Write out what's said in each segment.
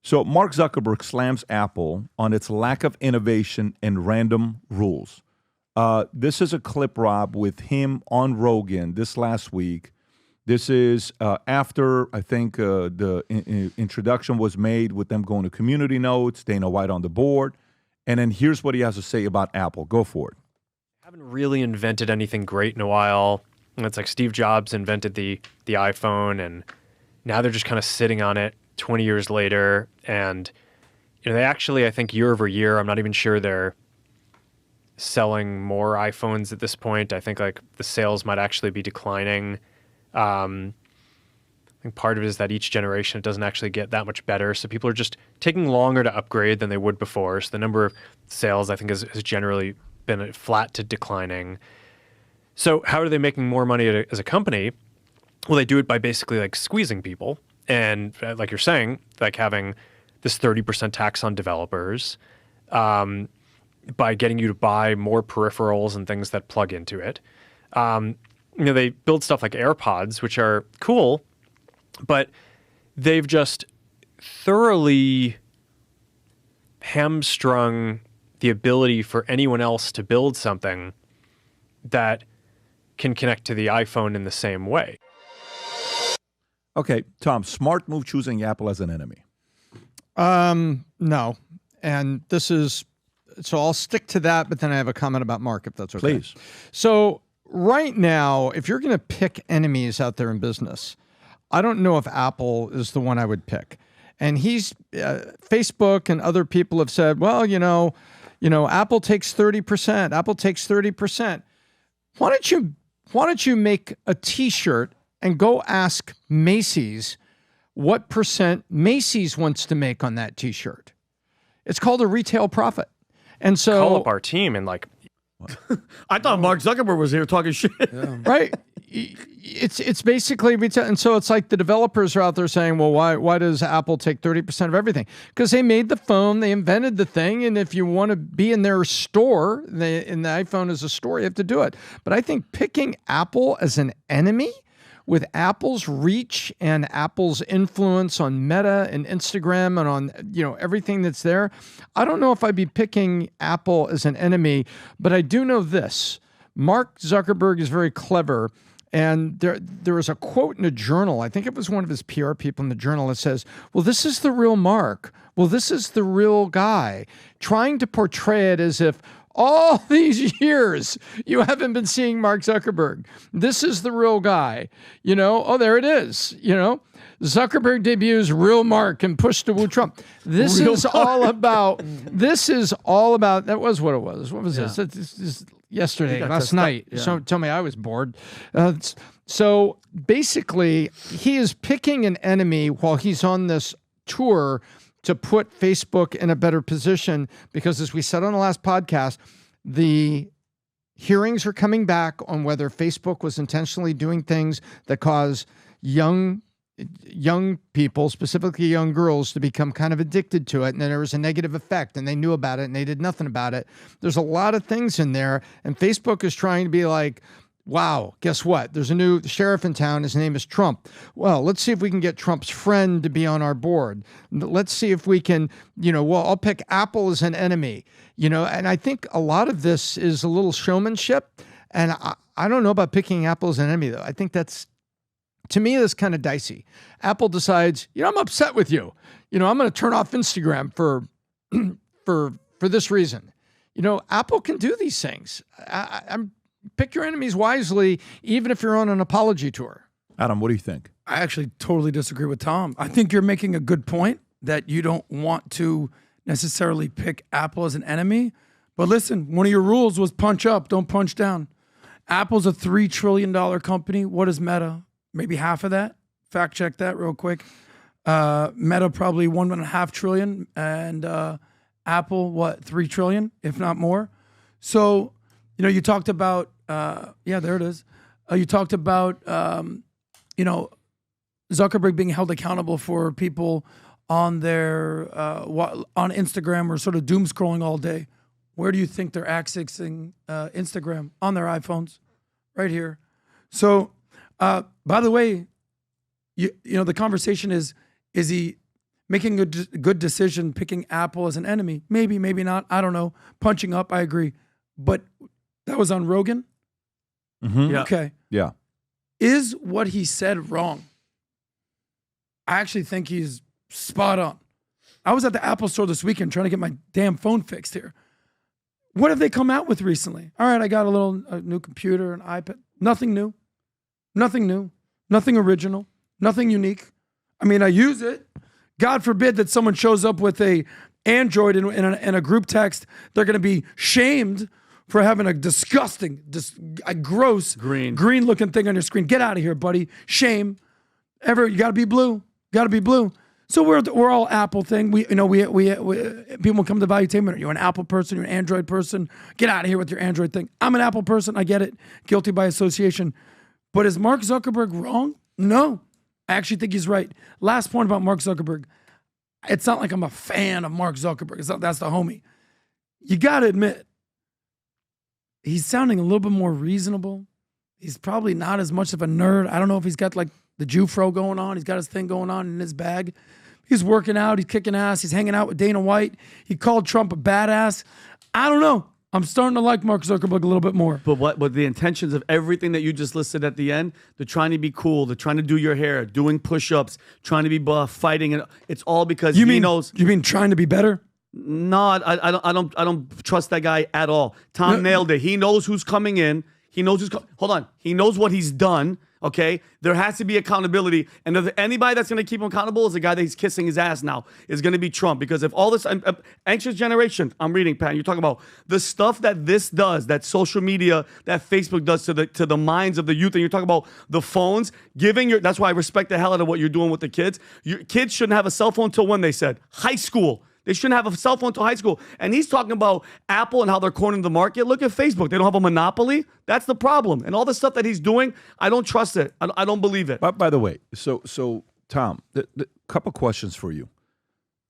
So Mark Zuckerberg slams Apple on its lack of innovation and random rules. This is a clip, Rob, with him on Rogan this last week. This is after, I think, the introduction was made with them going to community notes, Dana White on the board. And then here's what he has to say about Apple. Go for it. Haven't really invented anything great in a while. And it's like Steve Jobs invented the iPhone, and now they're just kind of sitting on it 20 years later. And they actually, I think year over year, I'm not even sure they're selling more iPhones at this point. I think like the sales might actually be declining. I think part of it is that each generation, it doesn't actually get that much better. So people are just taking longer to upgrade than they would before. So the number of sales, I think, has generally been flat to declining. So how are they making more money as a company? Well, they do it by basically like squeezing people. And like you're saying, like having this 30% tax on developers, by getting you to buy more peripherals and things that plug into it. They build stuff like AirPods, which are cool, but they've just thoroughly hamstrung the ability for anyone else to build something that can connect to the iPhone in the same way. Okay, Tom, smart move choosing Apple as an enemy. No. And so I'll stick to that, but then I have a comment about Mark, if that's okay. Please. So right now, if you're going to pick enemies out there in business, I don't know if Apple is the one I would pick. And Facebook and other people have said, well, Apple takes 30%. Apple takes 30%. Why don't you make a T-shirt and go ask Macy's what percent Macy's wants to make on that T-shirt? It's called a retail profit. And so call up our team and like, I thought Mark Zuckerberg was here talking shit. Yeah. Right. It's basically retail. And so it's like the developers are out there saying, well, why does Apple take 30% of everything? Because they made the phone, they invented the thing. And if you want to be in their store, and the iPhone is a store, you have to do it. But I think picking Apple as an enemy with Apple's reach and Apple's influence on Meta and Instagram and on, everything that's there, I don't know if I'd be picking Apple as an enemy, but I do know this. Mark Zuckerberg is very clever. And there was a quote in a journal, I think it was one of his PR people in the journal, that says, well, this is the real Mark. Well, this is the real guy, trying to portray it as if all these years you haven't been seeing Mark Zuckerberg. This is the real guy. Oh, there it is. Zuckerberg debuts real Mark and push to woo Trump. This is all about, that was what it was. What was this? This is yesterday, last night. Yeah. So tell me I was bored. So basically, he is picking an enemy while he's on this tour to put Facebook in a better position, because as we said on the last podcast, the hearings are coming back on whether Facebook was intentionally doing things that cause young people, specifically young girls, to become kind of addicted to it. And then there was a negative effect and they knew about it and they did nothing about it. There's a lot of things in there. And Facebook is trying to be like, wow, guess what? There's a new sheriff in town. His name is Trump. Well, let's see if we can get Trump's friend to be on our board. Let's see if we can, I'll pick Apple as an enemy, and I think a lot of this is a little showmanship. And I don't know about picking Apple as an enemy, though. I think to me, that's kind of dicey. Apple decides, I'm upset with you. I'm going to turn off Instagram for this reason. Apple can do these things. I'm pick your enemies wisely, even if you're on an apology tour. Adam, what do you think? I actually totally disagree with Tom. I think you're making a good point that you don't want to necessarily pick Apple as an enemy. But listen, one of your rules was punch up, don't punch down. Apple's a $3 trillion company. What is Meta? Maybe half of that? Fact check that real quick. Meta probably $1.5 trillion, and Apple, what, $3 trillion, if not more? So, you talked about, there it is. You talked about, Zuckerberg being held accountable for people on their, on Instagram or sort of doom scrolling all day. Where do you think they're accessing Instagram? On their iPhones, right here. So, by the way, the conversation is he Making a good decision, picking Apple as an enemy. Maybe, maybe not. I don't know. Punching up, I agree. But that was on Rogan? Mm-hmm. Yeah. Okay. Yeah. Is what he said wrong? I actually think he's spot on. I was at the Apple store this weekend trying to get my damn phone fixed here. What have they come out with recently? All right, I got a new computer, an iPad. Nothing new. Nothing new. Nothing original. Nothing unique. I mean, I use it. God forbid that someone shows up with a Android in a group text. They're going to be shamed for having a disgusting, a gross, green-looking thing on your screen. Get out of here, buddy. Shame. You got to be blue. Got to be blue. So we're all Apple thing. We people come to Valuetainment. Are you an Apple person? You're an Android person? Get out of here with your Android thing. I'm an Apple person. I get it. Guilty by association. But is Mark Zuckerberg wrong? No. I actually think he's right. Last point about Mark Zuckerberg. It's not like I'm a fan of Mark Zuckerberg. That's the homie. You got to admit, he's sounding a little bit more reasonable. He's probably not as much of a nerd. I don't know if he's got like the Jew fro going on. He's got his thing going on in his bag. He's working out. He's kicking ass. He's hanging out with Dana White. He called Trump a badass. I don't know. I'm starting to like Mark Zuckerberg a little bit more. But the intentions of everything that you just listed at the end, they're trying to be cool. They're trying to do your hair, doing push-ups, trying to be buff, fighting. And it's all because he knows. You mean trying to be better? No, I don't trust that guy at all. Tom nailed it. He knows who's coming in. He knows who's hold on. He knows what he's done. Okay, there has to be accountability, and if anybody that's going to keep him accountable is the guy that he's kissing his ass now is going to be Trump. Because if all this anxious generation, I'm reading, Pat, you're talking about the stuff that this does, that social media, that Facebook does to the minds of the youth, and you're talking about the phones giving your. That's why I respect the hell out of what you're doing with the kids. Your kids shouldn't have a cell phone till when they said high school. They shouldn't have a cell phone until high school. And he's talking about Apple and how they're cornering the market. Look at Facebook. They don't have a monopoly. That's the problem. And all the stuff that he's doing, I don't trust it. I don't believe it. By the way, so Tom, the couple questions for you.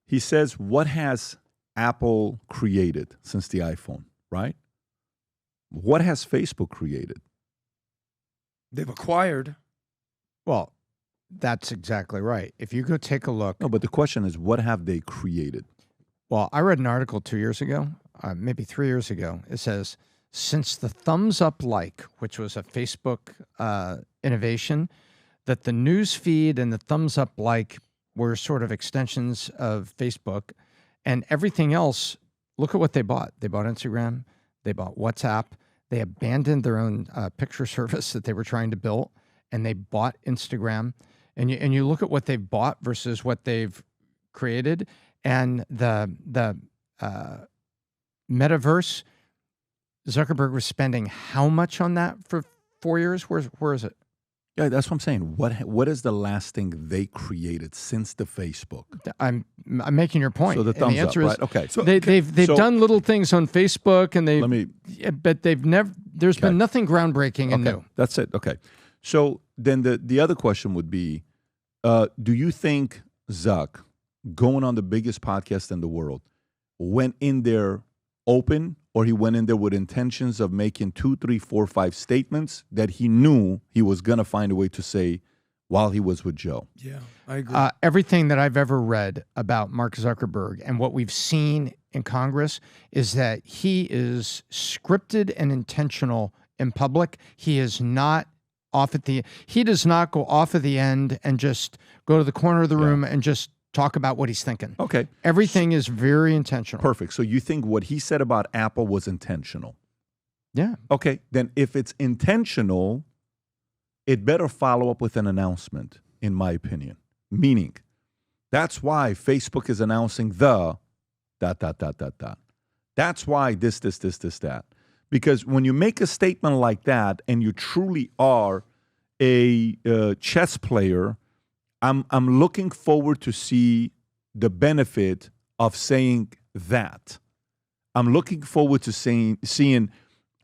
He says, what has Apple created since the iPhone, right? What has Facebook created? They've acquired. Well, that's exactly right. If you go take a look. No, but the question is, what have they created? Well, I read an article 2 years ago, maybe 3 years ago. It says, since the thumbs up like, which was a Facebook innovation, that the news feed and the thumbs up like were sort of extensions of Facebook, and everything else, look at what they bought. They bought Instagram. They bought WhatsApp. They abandoned their own picture service that they were trying to build, and they bought Instagram. And you look at what they've bought versus what they've created, and the metaverse. Zuckerberg was spending how much on that for 4 years? Where is it? Yeah, that's what I'm saying. What is the last thing they created since the Facebook? I'm making your point. So the thumbs up, right? Okay. So they've done little things on Facebook, and but they've never. There's been nothing groundbreaking and new. That's it. Okay. So then the other question would be, do you think Zuck, going on the biggest podcast in the world, went in there open, or he went in there with intentions of making 2, 3, 4, 5 statements that he knew he was going to find a way to say while he was with Joe? Yeah, I agree. Everything that I've ever read about Mark Zuckerberg and what we've seen in Congress is that he is scripted and intentional in public. He is not he does not go off at the end and just go to the corner of the room and just talk about what he's thinking. Okay. Everything is very intentional. Perfect. So you think what he said about Apple was intentional? Yeah. Okay. Then if it's intentional, it better follow up with an announcement, in my opinion. Meaning, that's why Facebook is announcing the ... That's why this, that. Because when you make a statement like that and you truly are a chess player, I'm looking forward to see the benefit of saying that. I'm looking forward to seeing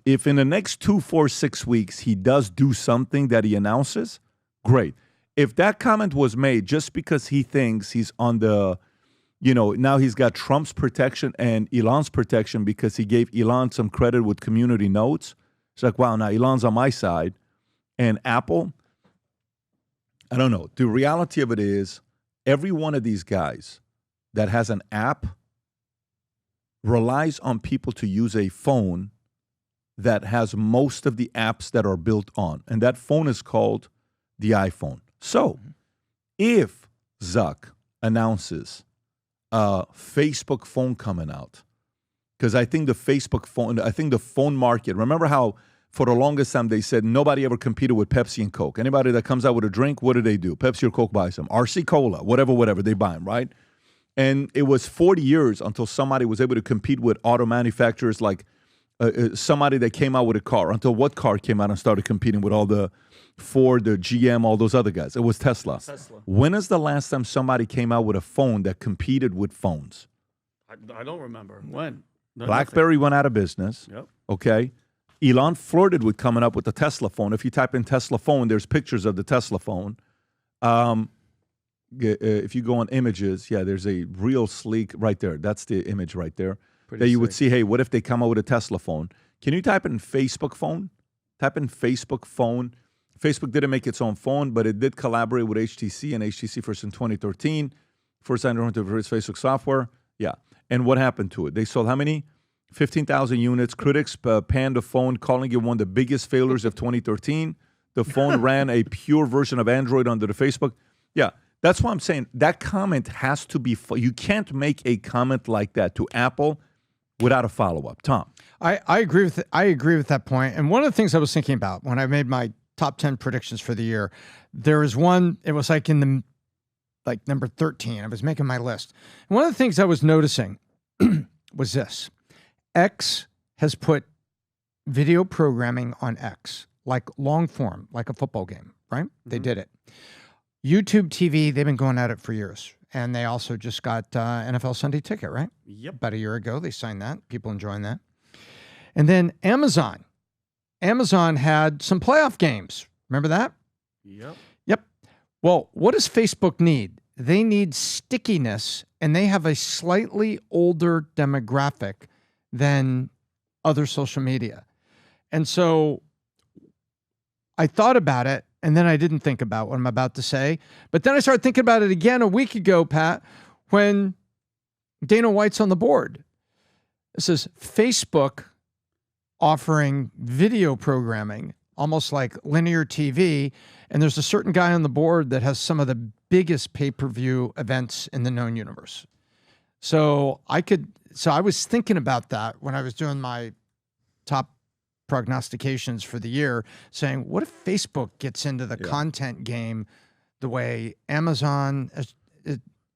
if in the next 2, 4, 6 weeks he does do something that he announces, great. If that comment was made just because he thinks he's on the, now he's got Trump's protection and Elon's protection because he gave Elon some credit with community notes. It's like, wow, now Elon's on my side. And Apple, I don't know. The reality of it is every one of these guys that has an app relies on people to use a phone that has most of the apps that are built on. And that phone is called the iPhone. So if Zuck announces a Facebook phone coming out, because I think the phone market, remember how for the longest time they said nobody ever competed with Pepsi and Coke. Anybody that comes out with a drink, what do? Pepsi or Coke buys them. RC Cola, whatever, they buy them, right? And it was 40 years until somebody was able to compete with auto manufacturers like somebody that came out with a car, until what car came out and started competing with all the Ford, the GM, all those other guys. It was Tesla. When is the last time somebody came out with a phone that competed with phones? I don't remember. When? BlackBerry went out of business. Yep. Okay. Elon flirted with coming up with the Tesla phone. If you type in Tesla phone, there's pictures of the Tesla phone. If you go on images, there's a real sleek right there. That's the image right there. That you would see, hey, what if they come out with a Tesla phone? Can you type in Facebook phone? Type in Facebook phone. Facebook didn't make its own phone, but it did collaborate with HTC, and HTC first in 2013. First time to release Facebook software. Yeah. And what happened to it? They sold how many? 15,000 units. Critics panned the phone, calling it one of the biggest failures of 2013. The phone ran a pure version of Android under the Facebook. Yeah. That's why I'm saying that comment has to be, you can't make a comment like that to Apple without a follow-up. Tom. I agree with that point. And one of the things I was thinking about when I made my top 10 predictions for the year, there was one, it was like in the number 13. I was making my list. And one of the things I was noticing was this. X has put video programming on X, like long form, like a football game, right? They did it. YouTube TV, they've been going at it for years. And they also just got NFL Sunday Ticket, right? Yep. About a year ago, they signed that. People enjoying that. And then Amazon. Amazon had some playoff games. Remember that? Yep. Well, what does Facebook need? They need stickiness, and they have a slightly older demographic than other social media. And so I thought about it, and then I didn't think about what I'm about to say. But then I started thinking about it again a week ago, Pat, when Dana White's on the board. This is Facebook offering video programming, almost like linear TV. And there's a certain guy on the board that has some of the biggest pay-per-view events in the known universe. So I was thinking about that when I was doing my top prognostications for the year, saying, what if Facebook gets into the content game the way Amazon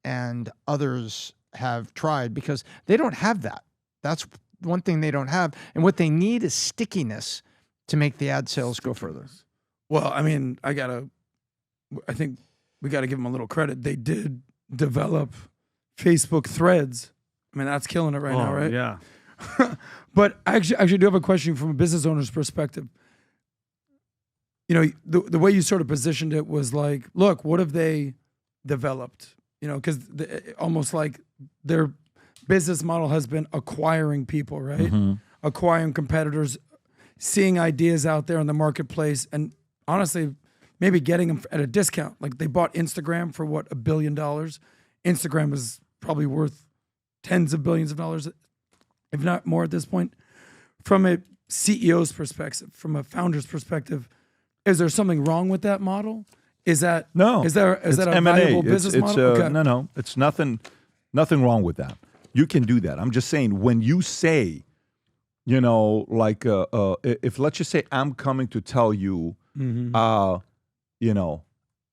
and others have tried? Because they don't have that. That's one thing they don't have. And what they need is stickiness to make the ad sales go further. Well, I mean, I think we got to give them a little credit. They did develop Facebook Threads. I mean, that's killing it right now, right? Yeah. But I actually do have a question from a business owner's perspective. You know, the way you sort of positioned it was like, look, what have they developed? You know, because almost like their business model has been acquiring people, right? Mm-hmm. Acquiring competitors, seeing ideas out there in the marketplace, and honestly, maybe getting them at a discount. Like they bought Instagram for what, $1 billion? Instagram is probably worth tens of billions of dollars, if not more at this point. From a CEO's perspective, from a founder's perspective, is there something wrong with that model? Is that no? Is that a M&A. valuable business model? Okay. No, it's nothing wrong with that. You can do that. I'm just saying, when you say, you know, like if let's just say I'm coming to tell you, you know,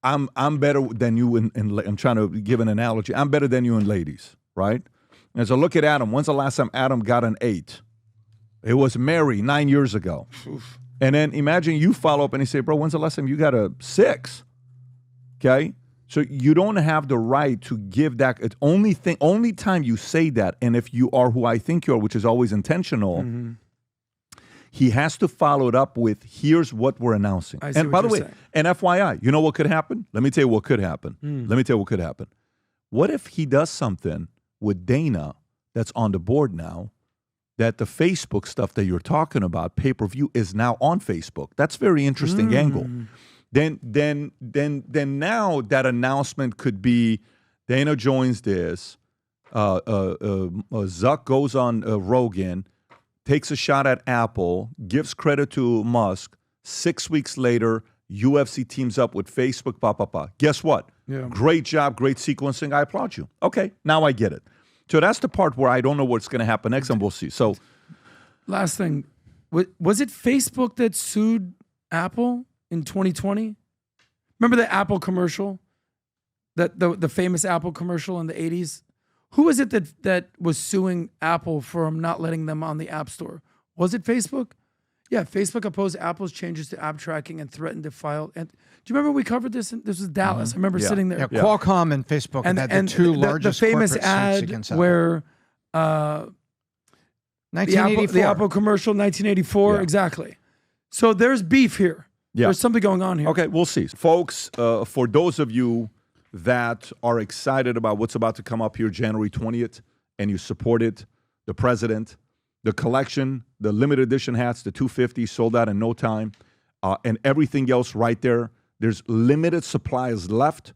I'm better than you in I'm trying to give an analogy. I'm better than you in ladies, right? And so look at Adam. When's the last time Adam got an 8? It was Mary 9 years ago. Oof. And then imagine you follow up and you say, bro, when's the last time you got a 6? Okay? So you don't have the right to give that. It's only time you say that, and if you are who I think you are, which is always intentional, he has to follow it up with, here's what we're announcing. And by the way, and FYI, you know what could happen? Let me tell you what could happen. Let me tell you what could happen. What if he does something with Dana that's on the board now, that the Facebook stuff that you're talking about, pay-per-view, is now on Facebook? That's a very interesting angle. Then now that announcement could be, Dana joins this, Zuck goes on Rogan, takes a shot at Apple, gives credit to Musk. 6 weeks later, UFC teams up with Facebook, Guess what? Yeah. Great job, great sequencing. I applaud you. Okay, now I get it. So that's the part where I don't know what's going to happen next, and we'll see. So, last thing, was it Facebook that sued Apple in 2020? Remember the Apple commercial, that the famous Apple commercial in the 80s? Who was it that was suing Apple for not letting them on the App Store? Was it Facebook? Yeah, Facebook opposed Apple's changes to app tracking and threatened to file. And do you remember we covered this? This was Dallas. I remember sitting there. Yeah, Qualcomm and Facebook and the two largest the famous corporate suits ad against Apple. where 1984. the Apple commercial, 1984, Yeah. exactly. So there's beef here. Yeah. There's something going on here. okay, we'll see. Folks, for those of you that are excited about what's about to come up here January 20th, and you supported the president, the collection, the limited edition hats, the 250 sold out in no time, and everything else right there. There's limited supplies left.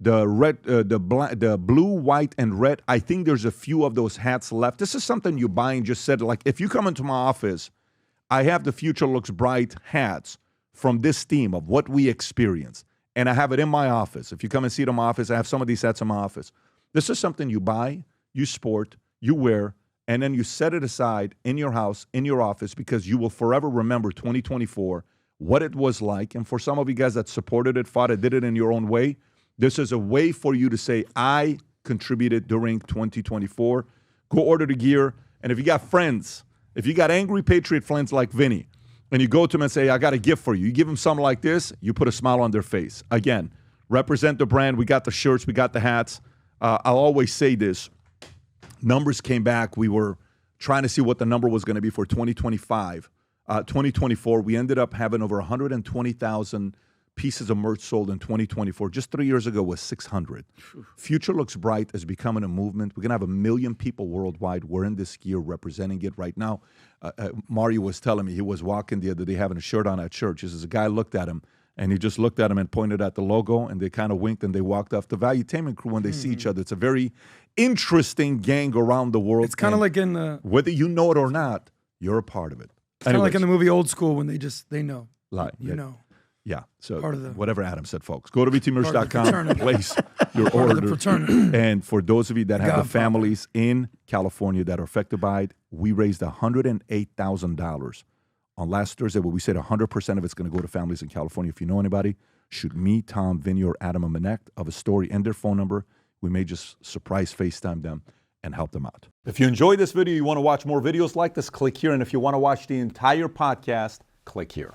The red, the blue, white, and red. I think there's a few of those hats left. This is something you buy and just said, like, if you come into my office, I have the Future Looks Bright hats from this team of what we experienced, and I have it in my office. If you come and see it in my office, I have some of these hats in my office. This is something you buy, you sport, you wear, and then you set it aside in your house, in your office, because you will forever remember 2024, what it was like. And for some of you guys that supported it, fought it, did it in your own way, this is a way for you to say, I contributed during 2024. Go order the gear. And if you got friends, if you got angry Patriot friends like Vinny, and you go to them and say, I got a gift for you. You give them something like this, you put a smile on their face. Again, represent the brand. We got the shirts. We got the hats. I'll always say this. Numbers came back. We were trying to see what the number was going to be for 2025. 2024, we ended up having over 120,000 pieces of merch sold in 2024. Just 3 years ago was 600. Future Looks Bright is becoming a movement. We're going to have 1 million people worldwide wearing this gear, representing it right now. Mario was telling me he was walking the other day having a shirt on at church. He says a guy looked at him, and he just looked at him and pointed at the logo, and they kind of winked, and they walked off. The Valuetainment crew, when they see each other, it's a very interesting gang around the world. It's kind of like in the whether you know it or not, you're a part of it. It's kind of like in the movie Old School when they know. You know. Yeah. So Part of the- whatever Adam said, folks, go to btmerch.com, fraternity. place your Part of the order. fraternity. And for those of you that have the Godfather. families in California that are affected by it, we raised $108,000 on last Thursday, where we said 100% of it's going to go to families in California. If you know anybody, shoot me, Tom, Vinny, or Adam a Manect of a story and their phone number. We may just surprise FaceTime them and help them out. If you enjoyed this video, you want to watch more videos like this, click here. And if you want to watch the entire podcast, click here.